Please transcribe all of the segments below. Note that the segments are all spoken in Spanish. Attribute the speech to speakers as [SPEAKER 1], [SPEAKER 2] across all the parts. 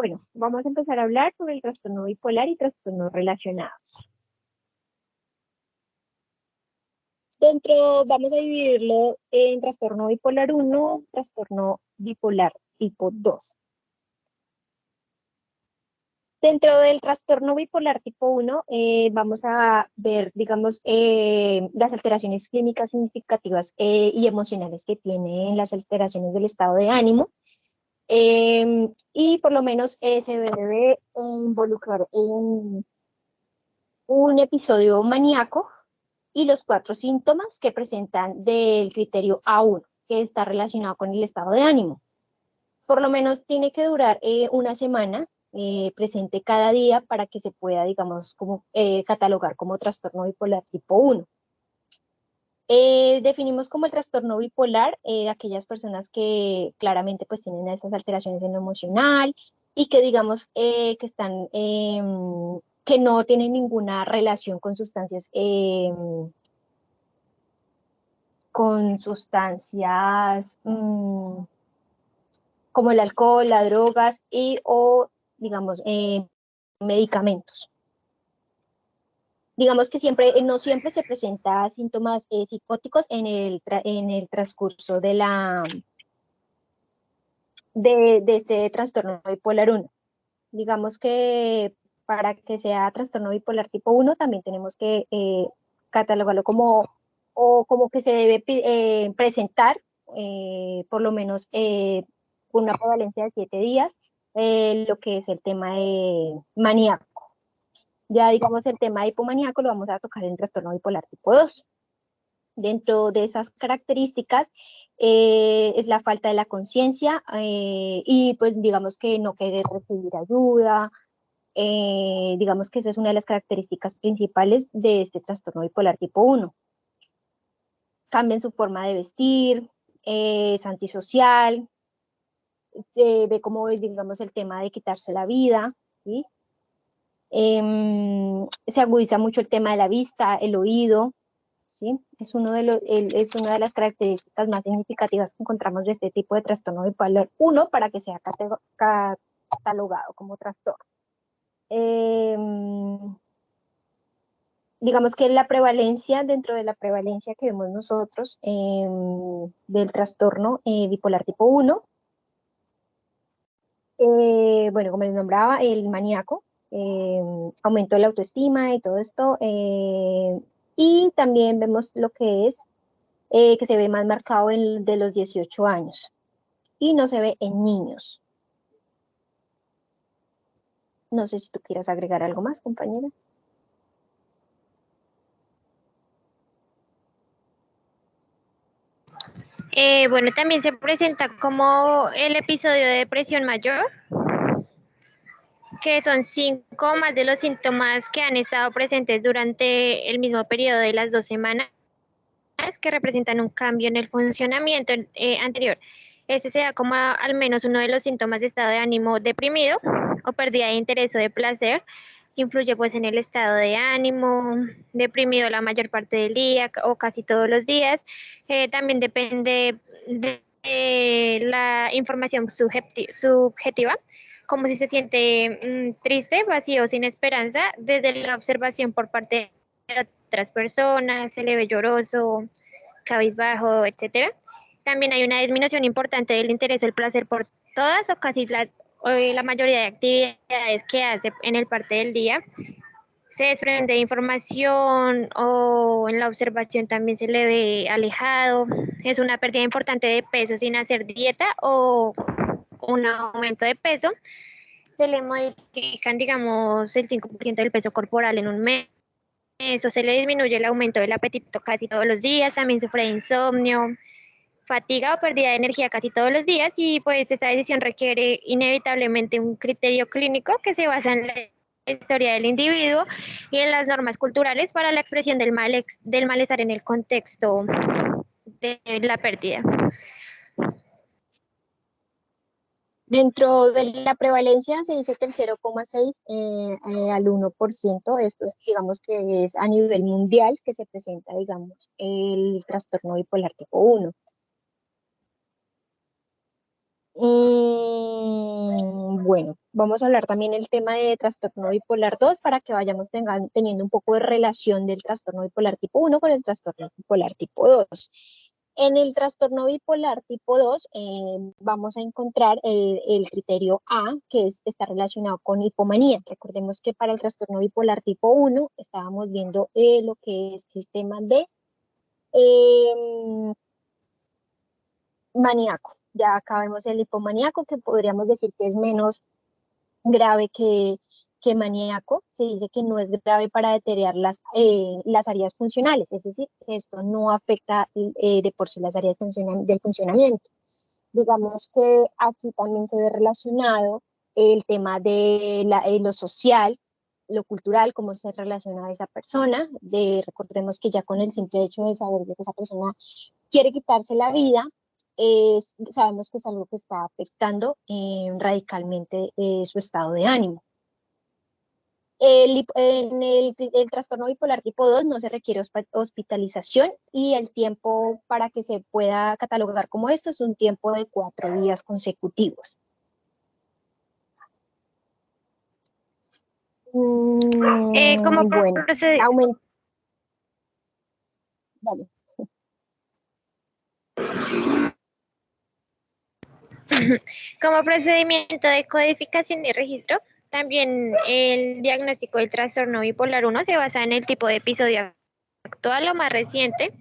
[SPEAKER 1] Bueno, vamos a empezar a hablar sobre el trastorno bipolar y trastornos relacionados. Vamos a dividirlo en trastorno bipolar 1, trastorno bipolar tipo 2. Dentro del trastorno bipolar tipo 1, vamos a ver, digamos, las alteraciones clínicas significativas y emocionales que tienen las alteraciones del estado de ánimo. Y por lo menos se debe involucrar en un episodio maníaco y los 4 síntomas que presentan del criterio A1, que está relacionado con el estado de ánimo. Por lo menos tiene que durar una semana, presente cada día para que se pueda, digamos, catalogar como trastorno bipolar tipo 1. Definimos como el trastorno bipolar aquellas personas que claramente pues tienen esas alteraciones en lo emocional y que digamos que están, que no tienen ninguna relación con sustancias como el alcohol, las drogas o digamos medicamentos. Digamos que no siempre se presenta síntomas psicóticos en el transcurso de este trastorno bipolar 1. Digamos que para que sea trastorno bipolar tipo 1 también tenemos que catalogarlo como que se debe presentar por lo menos con una prevalencia de 7 días, lo que es el tema de maníaco. Ya digamos el tema de hipomaníaco lo vamos a tocar en trastorno bipolar tipo 2. Dentro de esas características es la falta de la conciencia y pues digamos que no querer recibir ayuda, digamos que esa es una de las características principales de este trastorno bipolar tipo 1. Cambian su forma de vestir, es antisocial, ve como digamos el tema de quitarse la vida, ¿sí? Se agudiza mucho el tema de la vista, el oído, ¿sí? Es es una de las características más significativas que encontramos de este tipo de trastorno bipolar 1 para que sea catalogado como trastorno. Digamos que dentro de la prevalencia que vemos nosotros del trastorno bipolar tipo 1, bueno, como les nombraba, el maníaco, aumento de la autoestima y todo esto, y también vemos lo que es que se ve más marcado de los 18 años y no se ve en niños. No sé si tú quieras agregar algo más, compañera.
[SPEAKER 2] Bueno, también se presenta como el episodio de depresión mayor, que son 5 más de los síntomas que han estado presentes durante el mismo periodo de las 2 semanas, que representan un cambio en el funcionamiento anterior. Este sea como al menos uno de los síntomas de estado de ánimo deprimido o pérdida de interés o de placer, que influye pues en el estado de ánimo, deprimido la mayor parte del día o casi todos los días. También depende de la información subjetiva, como si se siente triste, vacío, sin esperanza, desde la observación por parte de otras personas, se le ve lloroso, cabizbajo, etcétera. También hay una disminución importante del interés o el placer por todas o casi la mayoría de actividades que hace en el parte del día. Se desprende de información o en la observación también se le ve alejado. Es una pérdida importante de peso sin hacer dieta o un aumento de peso. Se le modifican, digamos, el 5% del peso corporal en un mes. Eso se le disminuye el aumento del apetito casi todos los días. También sufre de insomnio, fatiga o pérdida de energía casi todos los días y pues esta decisión requiere inevitablemente un criterio clínico que se basa en la historia del individuo y en las normas culturales para la expresión del malestar en el contexto de la pérdida.
[SPEAKER 1] Dentro de la prevalencia se dice que el 0,6 al 1%, esto es, digamos que es a nivel mundial que se presenta, digamos, el trastorno bipolar tipo 1. Bueno, vamos a hablar también el tema de trastorno bipolar 2 para que vayamos teniendo un poco de relación del trastorno bipolar tipo 1 con el trastorno bipolar tipo 2. En el trastorno bipolar tipo 2 vamos a encontrar el criterio A, que está relacionado con hipomanía. Recordemos que para el trastorno bipolar tipo 1 estábamos viendo lo que es el tema de em, maníaco. Ya acá vemos el hipomaníaco, que podríamos decir que es menos grave que maníaco. Se dice que no es grave para deteriorar las áreas funcionales, es decir, que esto no afecta de por sí las áreas del funcionamiento. Digamos que aquí también se ve relacionado el tema de lo social, lo cultural, cómo se relaciona a esa persona. Recordemos que ya con el simple hecho de saber de que esa persona quiere quitarse la vida, sabemos que es algo que está afectando radicalmente su estado de ánimo. En el trastorno bipolar tipo 2 no se requiere hospitalización y el tiempo para que se pueda catalogar como esto es un tiempo de 4 días consecutivos.
[SPEAKER 2] ¿Cómo
[SPEAKER 1] Bueno,
[SPEAKER 2] procede?
[SPEAKER 1] dale.
[SPEAKER 2] Como procedimiento de codificación y registro, también el diagnóstico del trastorno bipolar 1 se basa en el tipo de episodio actual o más reciente,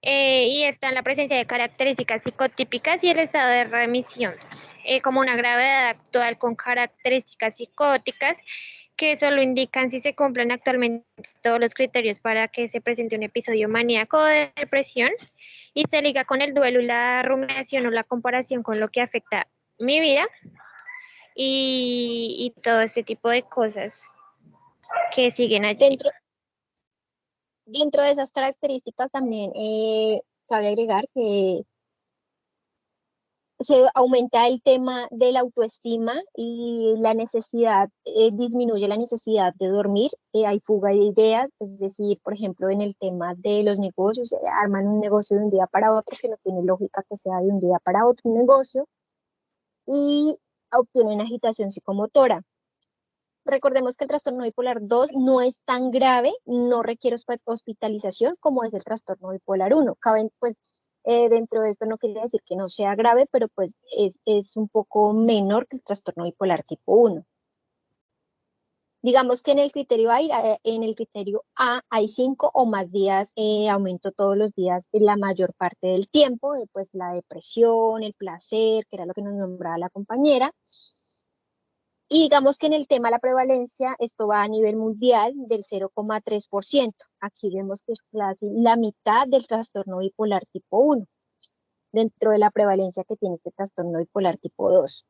[SPEAKER 2] y está en la presencia de características psicotípicas y el estado de remisión, como una gravedad actual con características psicóticas que solo indican si se cumplen actualmente todos los criterios para que se presente un episodio maníaco o de depresión, y se liga con el duelo y la rumiación o la comparación con lo que afecta mi vida y todo este tipo de cosas que siguen allí.
[SPEAKER 1] Dentro de esas características también cabe agregar que se aumenta el tema de la autoestima y la necesidad, disminuye la necesidad de dormir, hay fuga de ideas, es decir, por ejemplo, en el tema de los negocios, arman un negocio de un día para otro que no tiene lógica que sea de un día para otro un negocio y obtienen agitación psicomotora. Recordemos que el trastorno bipolar 2 no es tan grave, no requiere hospitalización como es el trastorno bipolar 1. Caben, pues, dentro de esto no quiere decir que no sea grave, pero pues es un poco menor que el trastorno bipolar tipo 1. Digamos que en el criterio A hay 5 o más días, aumento todos los días en la mayor parte del tiempo, pues la depresión, el placer, que era lo que nos nombraba la compañera. Y digamos que en el tema de la prevalencia, esto va a nivel mundial del 0,3%. Aquí vemos que es casi la mitad del trastorno bipolar tipo 1, dentro de la prevalencia que tiene este trastorno bipolar tipo 2.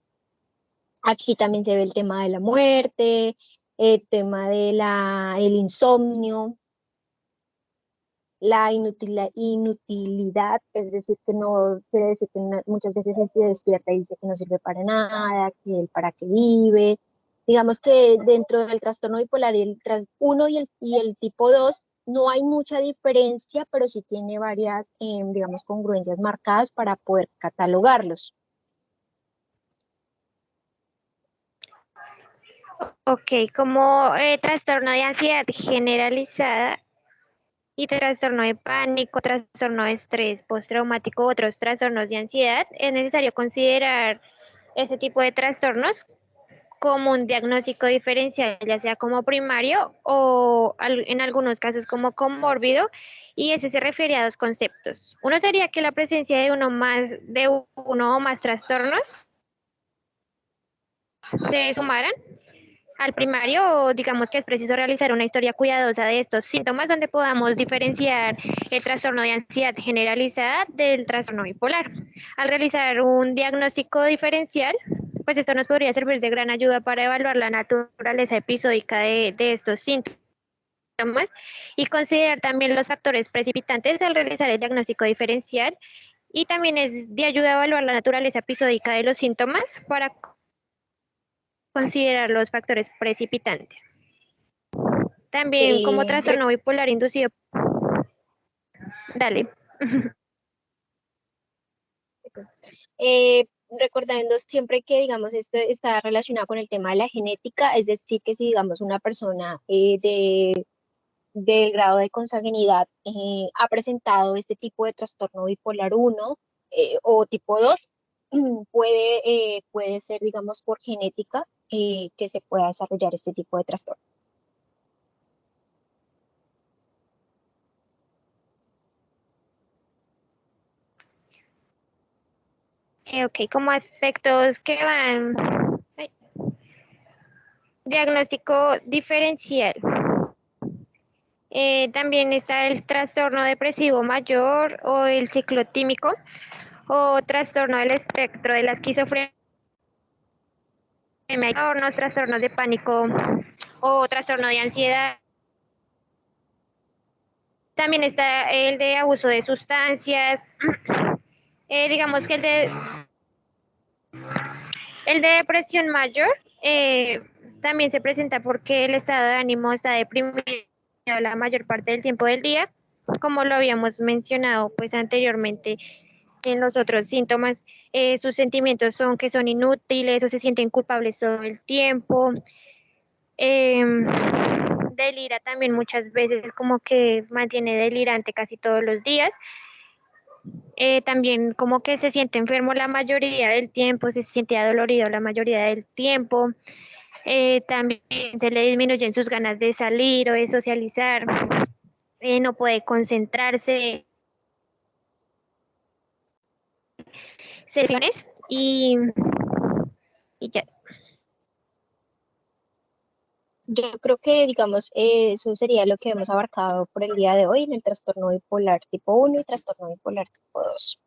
[SPEAKER 1] Aquí también se ve el tema de la muerte, el tema de el insomnio, la inutilidad, es decir, que no quiere decir que muchas veces se despierta y dice que no sirve para nada, que el para qué vive. Digamos que dentro del trastorno bipolar, el 1 y el tipo 2 no hay mucha diferencia, pero sí tiene varias, digamos, congruencias marcadas para poder catalogarlos.
[SPEAKER 2] Ok, como trastorno de ansiedad generalizada y trastorno de pánico, trastorno de estrés postraumático, otros trastornos de ansiedad, es necesario considerar ese tipo de trastornos como un diagnóstico diferencial, ya sea como primario o en algunos casos como comórbido, y ese se refiere a dos conceptos. Uno sería que la presencia de uno o más trastornos se sumaran al primario, digamos que es preciso realizar una historia cuidadosa de estos síntomas donde podamos diferenciar el trastorno de ansiedad generalizada del trastorno bipolar. Al realizar un diagnóstico diferencial, pues esto nos podría servir de gran ayuda para evaluar la naturaleza episódica de estos síntomas y considerar también los factores precipitantes al realizar el diagnóstico diferencial, y también es de ayuda a evaluar la naturaleza episódica de los síntomas para considerar los factores precipitantes. También como
[SPEAKER 1] Eh,
[SPEAKER 2] trastorno bipolar inducido. Dale.
[SPEAKER 1] recordando siempre que, digamos, esto está relacionado con el tema de la genética, es decir, que si, digamos, una persona del grado de consanguinidad ha presentado este tipo de trastorno bipolar uno o tipo 2 puede ser, digamos, por genética que se pueda desarrollar este tipo de trastorno.
[SPEAKER 2] Ok, como aspectos que van. Ay, diagnóstico diferencial. También está el trastorno depresivo mayor o el ciclotímico o trastorno del espectro de la esquizofrenia, trastornos de pánico o trastorno de ansiedad. También está el de abuso de sustancias. Digamos que el de depresión mayor también se presenta porque el estado de ánimo está deprimido la mayor parte del tiempo del día, como lo habíamos mencionado pues anteriormente en los otros síntomas. Sus sentimientos son que son inútiles o se sienten culpables todo el tiempo. Delira también muchas veces, como que mantiene delirante casi todos los días. También como que se siente enfermo la mayoría del tiempo, se siente adolorido la mayoría del tiempo. También se le disminuyen sus ganas de salir o de socializar. No puede concentrarse. Sesiones y ya.
[SPEAKER 1] Yo creo que, digamos, eso sería lo que hemos abarcado por el día de hoy en el trastorno bipolar tipo uno y trastorno bipolar tipo 2.